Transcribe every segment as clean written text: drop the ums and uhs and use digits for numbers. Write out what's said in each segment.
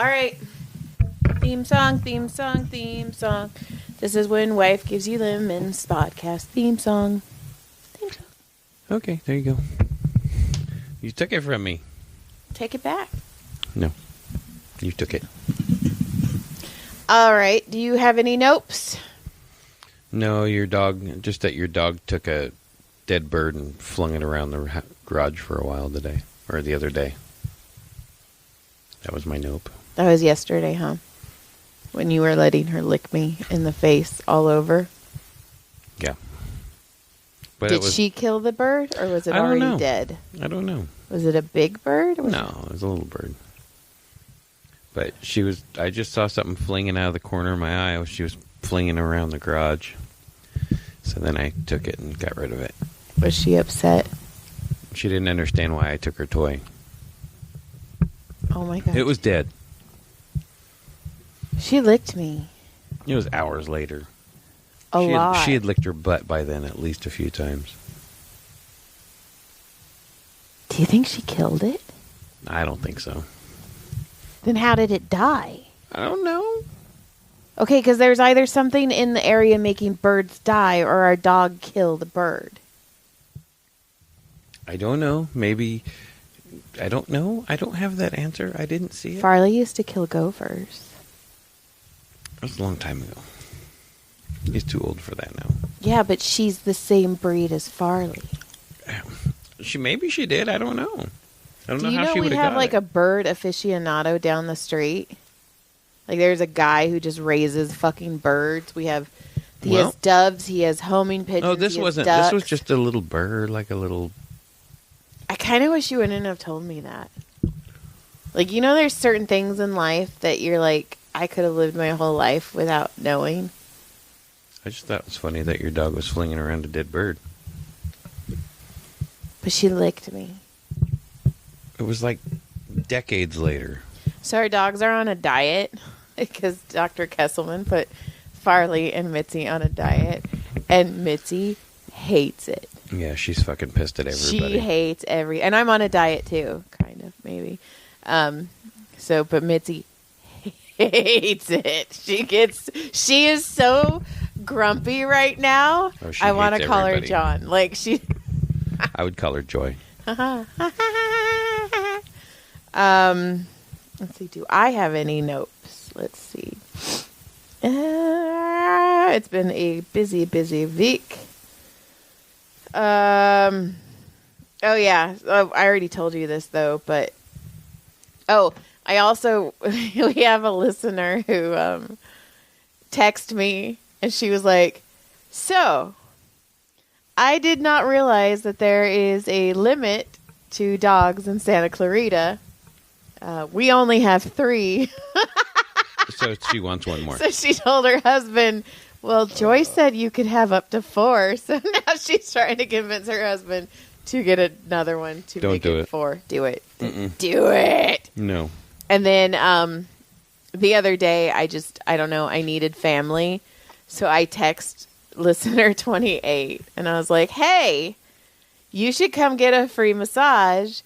All right. Theme song, theme song, theme song. This is when wife gives you lemons podcast theme song. Theme song. Okay, there you go. You took it from me. Take it back. No. You took it. All right. Do you have any nopes? No, your dog took a dead bird and flung it around the garage for a while today, or the other day. That was my nope. That was yesterday, huh? When you were letting her lick me in the face all over. Yeah. But Did she kill the bird, or was it already dead? I don't know. Was it a big bird? No, it was a little bird. But I just saw something flinging out of the corner of my eye. She was flinging around the garage. So then I took it and got rid of it. Was she upset? She didn't understand why I took her toy. Oh my God. It was dead. She licked me. It was hours later. She had licked her butt by then at least a few times. Do you think she killed it? I don't think so. Then how did it die? I don't know. Okay, because there's either something in the area making birds die or our dog killed a bird. I don't know. Maybe. I don't know. I don't have that answer. I didn't see it. Farley used to kill gophers. That was a long time ago. He's too old for that now. Yeah, but she's the same breed as Farley. Maybe she did. I don't know. I don't know how she would have got it. Do you know we have like a bird aficionado down the street? Like there's a guy who just raises fucking birds. He has doves. He has homing pigeons. Oh, this wasn't. This was just a little bird, like a little. I kind of wish you wouldn't have told me that. Like, there's certain things in life that you're like, I could have lived my whole life without knowing. I just thought it was funny that your dog was flinging around a dead bird. But she licked me. It was like decades later. So our dogs are on a diet because Dr. Kesselman put Farley and Mitzi on a diet, and Mitzi hates it. Yeah, she's fucking pissed at everybody. She hates and I'm on a diet too, kind of, maybe. But Mitzi hates it. She is so grumpy right now. Oh, I want to call everybody. her John. Like she. I would call her Joy. Let's see. Do I have any notes? Let's see. It's been a busy week. Oh yeah. I already told you this though, but I also we have a listener who texted me, and she was like, "So, I did not realize that there is a limit to dogs in Santa Clarita. We only have 3." So she wants one more. So she told her husband, well, Joy said you could have up to 4. So now she's trying to convince her husband to get another one to Don't make do it it. 4. Do it. Mm-mm. Do it. No. And then the other day, I don't know, I needed family. So I text listener 28, and I was like, hey, you should come get a free massage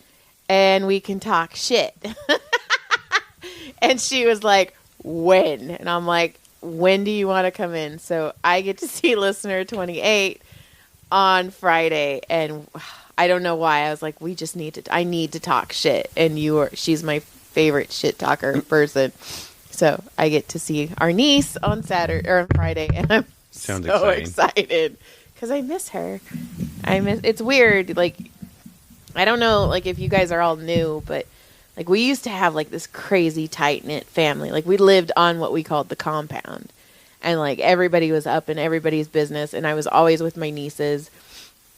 and we can talk shit. And she was like, when? And I'm like, when do you want to come in? So I get to see listener 28 on Friday, and I don't know why. I was like, I need to talk shit. And she's my favorite shit talker person. So I get to see our niece on Saturday or on Friday, and I'm so excited because I miss her. It's weird. Like, I don't know, like if you guys are all new, but like we used to have like this crazy tight knit family. Like we lived on what we called the compound, and like everybody was up in everybody's business. And I was always with my nieces.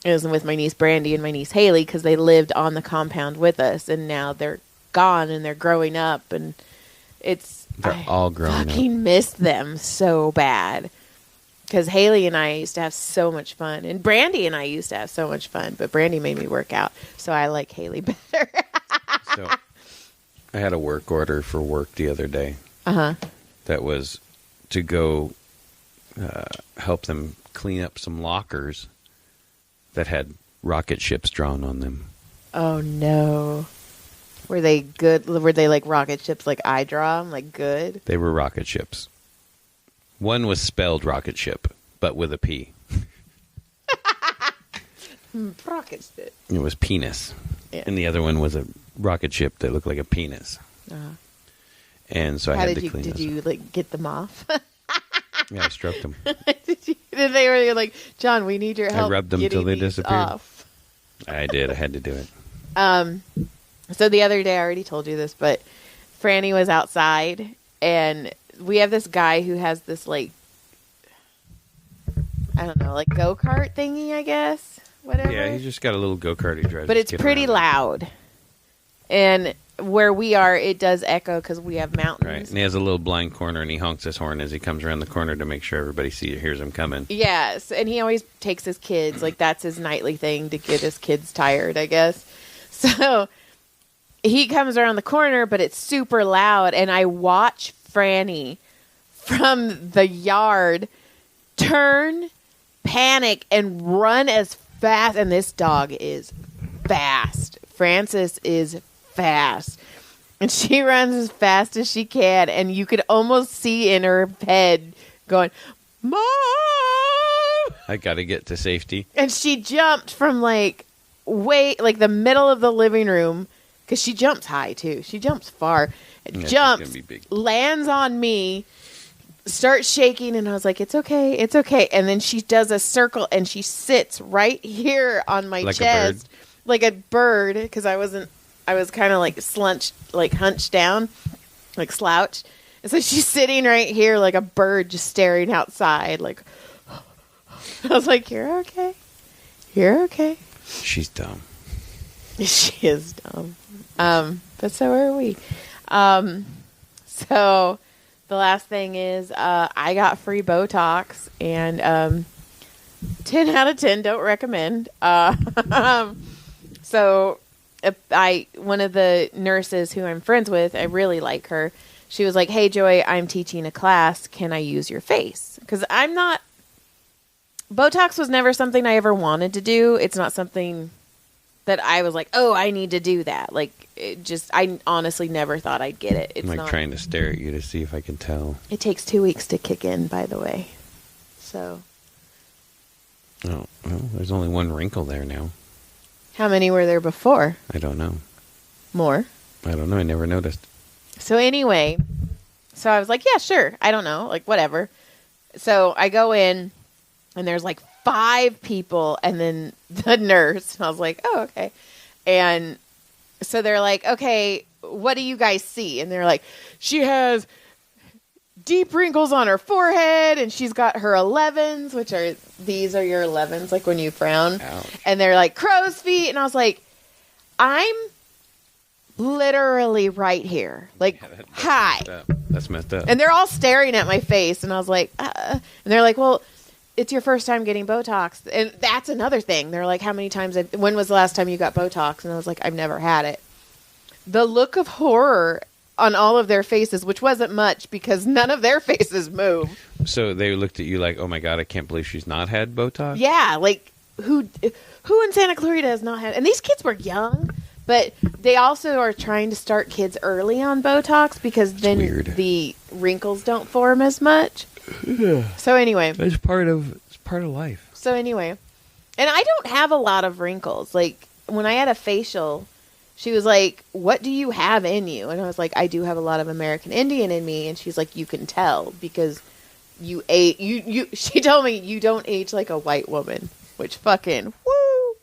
I was with my niece Brandy and my niece Haley because they lived on the compound with us, and now they're gone and they're growing up, and they're all grown up. I fucking miss them so bad. Because Haley and I used to have so much fun. And Brandy and I used to have so much fun. But Brandy made me work out. So I like Haley better. So I had a work order for work the other day. Uh-huh. That was to go help them clean up some lockers that had rocket ships drawn on them. Oh, no. Were they good? Were they like rocket ships like I draw them? Like good? They were rocket ships. One was spelled rocket ship, but with a P. Rocket ship. It was penis. Yeah. And the other one was a rocket ship that looked like a penis. Uh-huh. And so I had to clean Did those you up. like get them off? Yeah, I stroked them. Did they were like, John, we need your help. I rubbed them till they disappeared. Off. I did. I had to do it. So the other day, I already told you this, but Franny was outside, and we have this guy who has this, like, I don't know, like go-kart thingy, I guess. Whatever. Yeah, he's just got a little go-kart he drives. But it's pretty loud. And where we are, it does echo because we have mountains. Right, and he has a little blind corner, and he honks his horn as he comes around the corner to make sure everybody hears him coming. Yes, and he always takes his kids. Like, that's his nightly thing to get his kids tired, I guess. So he comes around the corner, but it's super loud, and I watch Franny from the yard turn, panic, and run as fast. And this dog is fast. Frances is fast. And she runs as fast as she can, and you could almost see in her head going, Mom! I got to get to safety. And she jumped from like the middle of the living room, because she jumps high too. She jumps far. Yeah, Jumps, she's gonna be big. lands on me, starts shaking, and I was like, it's okay, it's okay. And then she does a circle, and she sits right here on my Like a chest. Like a bird, because I was kind of like hunched down, like slouched. And so she's sitting right here like a bird just staring outside. Like, I was like, you're okay. You're okay. She's dumb. She is dumb. But so are we. So the last thing is I got free Botox, and 10 out of 10 don't recommend. So one of the nurses who I'm friends with, I really like her. She was like, hey, Joy, I'm teaching a class. Can I use your face? Because Botox was never something I ever wanted to do. It's not something that I was like, oh, I need to do that. Like, I honestly never thought I'd get it. It's I'm not, trying to stare at you to see if I can tell. It takes 2 weeks to kick in, by the way. So. Oh, well, there's only one wrinkle there now. How many were there before? I don't know. More? I don't know. I never noticed. So anyway, I was like, yeah, sure. I don't know. Like, whatever. So I go in, and there's like 5 people, and then the nurse. And I was like, oh, okay. And so they're like, okay, what do you guys see? And they're like, she has deep wrinkles on her forehead, and she's got her 11s, which are, these are your 11s, like when you frown. Ouch. And they're like crow's feet. And I was like, I'm literally right here. Like, Yeah, that's hi. messed up. That's messed up. And they're all staring at my face, and I was like, and they're like, well, it's your first time getting Botox. And that's another thing. They're like, how many times, when was the last time you got Botox? And I was like, I've never had it. The look of horror on all of their faces, which wasn't much because none of their faces move. So they looked at you like, oh my God, I can't believe she's not had Botox? Yeah, like, who in Santa Clarita has not had, and these kids were young, but they also are trying to start kids early on Botox because then the wrinkles don't form as much. Yeah. So anyway. It's part of life. So anyway. And I don't have a lot of wrinkles. Like, when I had a facial, she was like, what do you have in you? And I was like, I do have a lot of American Indian in me. And she's like, you can tell because you ate, she told me you don't age like a white woman, which fucking, woo.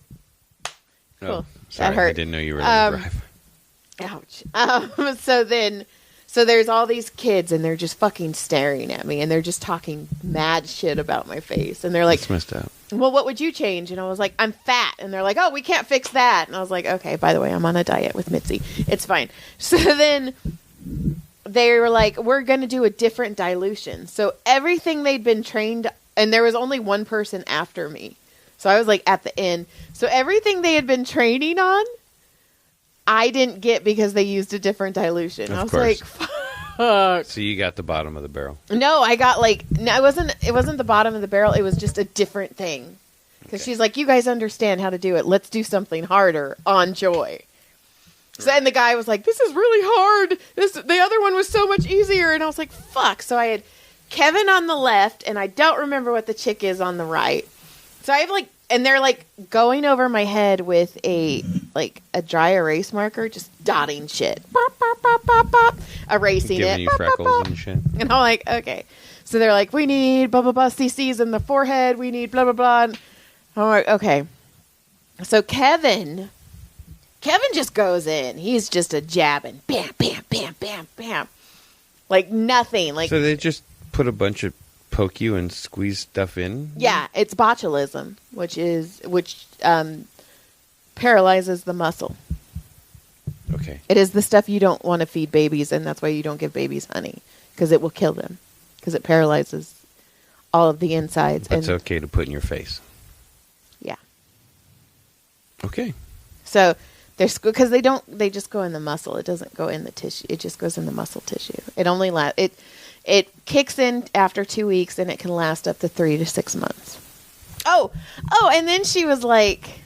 Cool. Oh, sorry, that hurt. I didn't know you were going to drive. Ouch. So there's all these kids, and they're just fucking staring at me, and they're just talking mad shit about my face. And they're like, That's messed up. well, what would you change? And I was like, I'm fat. And they're like, oh, we can't fix that. And I was like, okay, by the way, I'm on a diet with Mitzi. It's fine. So then they were like, we're going to do a different dilution. So everything they'd been trained, and there was only one person after me. So I was like at the end. So everything they had been training on, I didn't get because they used a different dilution. Of I was course. like, fuck. So you got the bottom of the barrel. No, I got like, no, it wasn't the bottom of the barrel. It was just a different thing. Because she's like, you guys understand how to do it. Let's do something harder on Joy. So, and the guy was like, this is really hard. The other one was so much easier. And I was like, fuck. So I had Kevin on the left, and I don't remember what the chick is on the right. So I have like, and they're like going over my head with a dry erase marker, just dotting shit. Bop, bop, bop, bop, bop, erasing Giving it. you Bop, freckles bop, bop. and shit. And I'm like, okay. So they're like, we need blah, blah, blah, CCs in the forehead. We need blah, blah, blah. And I'm like, okay. So Kevin just goes in. He's just a jabbing. Bam, bam, bam, bam, bam. Like nothing. Like, so they just put a bunch of poke you and squeeze stuff in? yeah, it's botulism, which paralyzes the muscle. Okay. It is the stuff you don't want to feed babies, and that's why you don't give babies honey, because it will kill them, because it paralyzes all of the insides. That's okay to put in your face. Yeah. Okay. So there's because they just go in the muscle. It doesn't go in the tissue. It just goes in the muscle tissue. It only it kicks in after 2 weeks, and it can last up to 3 to 6 months. Oh, and then she was like,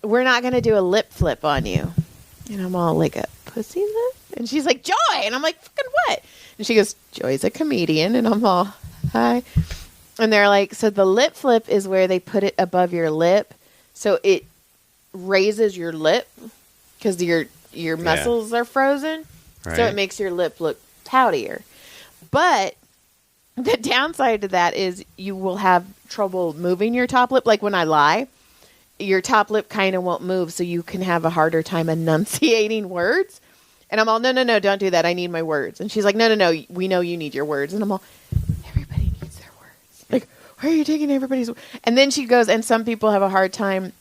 we're not going to do a lip flip on you. And I'm all like, a pussy lip? And she's like, Joy. And I'm like, fucking what? And she goes, Joy's a comedian. And I'm all, hi. And they're like, so the lip flip is where they put it above your lip. So it raises your lip because your muscles are frozen. Right. So it makes your lip look poutier. But the downside to that is you will have trouble moving your top lip. Like when I lie, your top lip kind of won't move, so you can have a harder time enunciating words. And I'm all, no, don't do that. I need my words. And she's like, no, we know you need your words. And I'm all, everybody needs their words. Like, why are you taking everybody's words? And then she goes, and some people have a hard time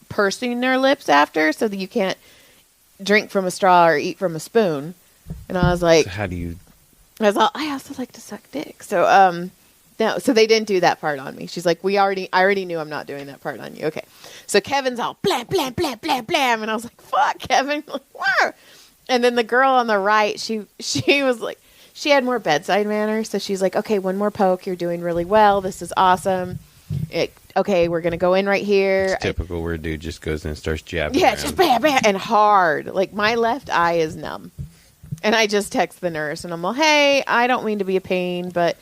pursing their lips after, so that you can't drink from a straw or eat from a spoon. And I was like, so how do you? I was all, I also like to suck dick. So no, so they didn't do that part on me. She's like, I already knew I'm not doing that part on you. Okay. So Kevin's all blam blam blam blam blam, and I was like, fuck, Kevin. Like, wow. And then the girl on the right, she was like, she had more bedside manner, so she's like, okay, one more poke. You're doing really well. This is awesome. Okay, we're gonna go in right here. It's typical where a dude just goes in and starts jabbing. Yeah, around. just bam, bam, and hard. Like my left eye is numb, and I just text the nurse, and I'm all, hey, I don't mean to be a pain, but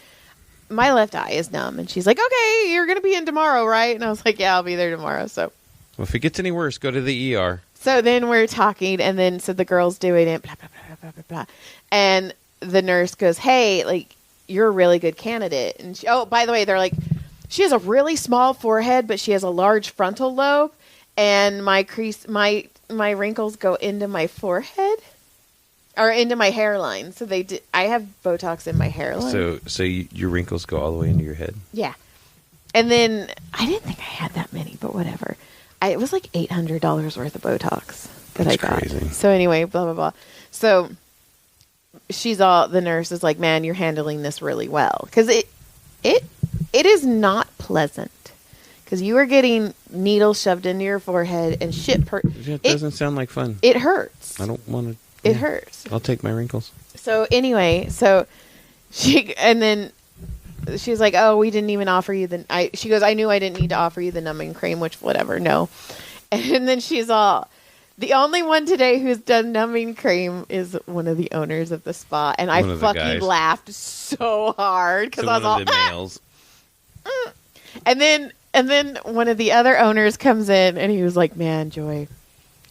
my left eye is numb. And she's like, okay, you're gonna be in tomorrow, right? And I was like, yeah, I'll be there tomorrow. So, well, if it gets any worse, go to the ER. So then we're talking, and then so the girl's doing it, blah blah blah blah blah blah, and the nurse goes, hey, like you're a really good candidate. And she, oh, by the way, they're like, she has a really small forehead, but she has a large frontal lobe, and my wrinkles go into my forehead or into my hairline. So I have Botox in my hairline. So your wrinkles go all the way into your head? Yeah. And then I didn't think I had that many, but whatever. It was like $800 worth of Botox that I got. Crazy. So anyway, blah blah blah. So the nurse is like, man, you're handling this really well, because it is not pleasant, because you are getting needles shoved into your forehead and shit. It doesn't sound like fun. It hurts. I don't want to. It hurts. I'll take my wrinkles. So anyway, she was like, oh, we didn't even offer you she goes, I knew I didn't need to offer you the numbing cream, which whatever, no. And then she's all, the only one today who's done numbing cream is one of the owners of the spa. And I fucking laughed so hard, because I was all, males. And then one of the other owners comes in, and he was like, man, Joy,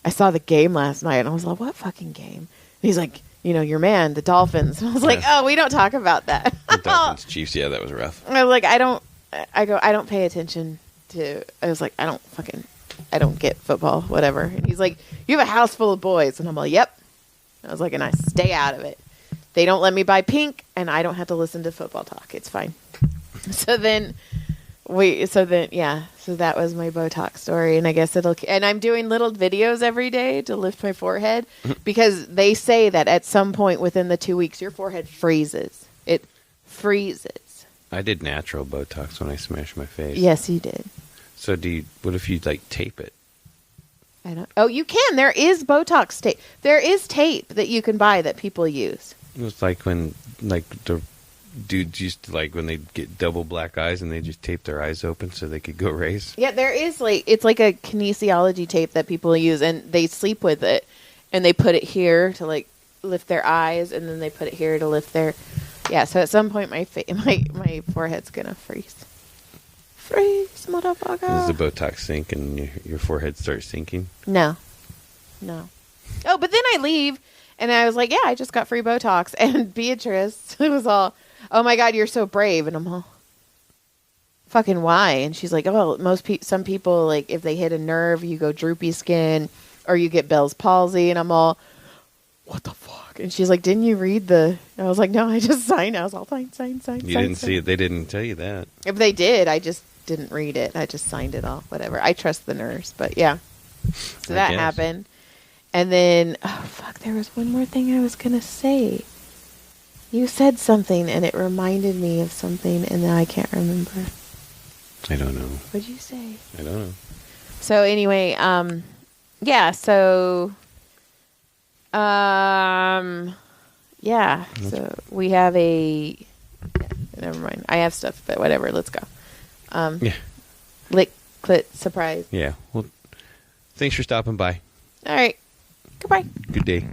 I saw the game last night. And I was like, what fucking game? And he's like, your man, the Dolphins. And I was like, oh, we don't talk about that. The Dolphins, Chiefs, yeah, that was rough. I was like, I don't pay attention to, I was like, I don't get football, whatever. And he's like, you have a house full of boys. And I'm like, yep. I was like, and I stay out of it. They don't let me buy pink, and I don't have to listen to football talk. It's fine. So that was my Botox story. And I guess and I'm doing little videos every day to lift my forehead, because they say that at some point within the 2 weeks, your forehead freezes. It freezes. I did natural Botox when I smashed my face. Yes, you did. So what if you tape it? Oh, you can. There is Botox tape. There is tape that you can buy that people use. It was like when the dudes used to, like, when they get double black eyes and they just tape their eyes open so they could go race. Yeah, there is it's like a kinesiology tape that people use, and they sleep with it, and they put it here to like lift their eyes, and then they put it here to lift their. Yeah, so at some point my forehead's gonna freeze. Freeze, motherfucker. Does the Botox sink and your forehead starts sinking? No. Oh, but then I leave, and I was like, yeah, I just got free Botox, and Beatrice was all, oh my God, you're so brave, and I'm all, fucking why? And she's like, oh, some people, like, if they hit a nerve, you go droopy skin, or you get Bell's palsy, and I'm all, what the fuck? And she's like, didn't you read the... I was like, no, I just signed. I was all, sign. You didn't see it. They didn't tell you that. If they did, I just didn't read it. I just signed it all. Whatever. I trust the nurse, but yeah. So that happened. And then, oh, fuck, there was one more thing I was going to say. You said something, and it reminded me of something, and then I can't remember. I don't know. What'd you say? I don't know. So anyway, yeah, so... yeah, so we have a... Yeah, never mind. I have stuff, but whatever. Let's go. Yeah. Lick, clit, surprise. Yeah. Well, thanks for stopping by. All right. Goodbye. Good day.